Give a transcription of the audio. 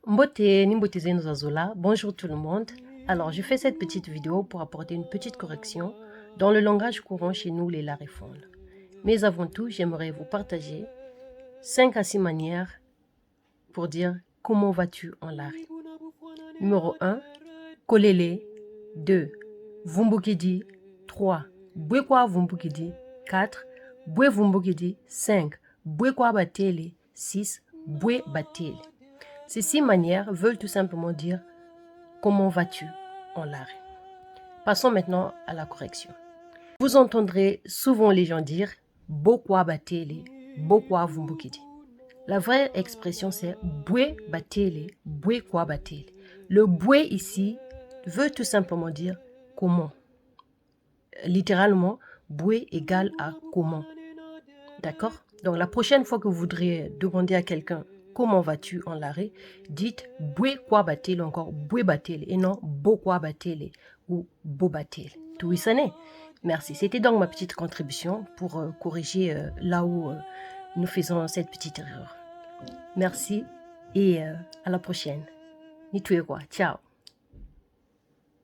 Mbote Nimbote Zeno Zazola, bonjour tout le monde. Alors, je fais cette petite vidéo pour apporter une petite correction dans le langage courant chez nous, les larifondres. Mais avant tout, j'aimerais vous partager 5 à 6 manières pour dire comment vas-tu en lari. Numéro 1, kolele. 2, vumbukidi. 3, bwekwa vumbukidi. 4, bwe vumbukidi. 5, bwekwa batele. 6, bwe batele. Ces 6 manières veulent tout simplement dire « Comment vas-tu » en lari. Passons maintenant à la correction. Vous entendrez souvent les gens dire « Bokwa batele, bokwa vumbukidi ». La vraie expression c'est « Bwe batele, bwekwa batele ». Le « bwe » ici veut tout simplement dire « Comment ». Littéralement, « Bwe » égale à « Comment ». D'accord? Donc la prochaine fois que vous voudrez demander à quelqu'un comment vas-tu en lari, dites bwe kwa batele, encore bwe batele et non bo kwa batele ou bo batele. Tout sonné. Merci. C'était donc ma petite contribution pour corriger là où nous faisons cette petite erreur. Merci et à la prochaine. Nitue kwa. Ciao.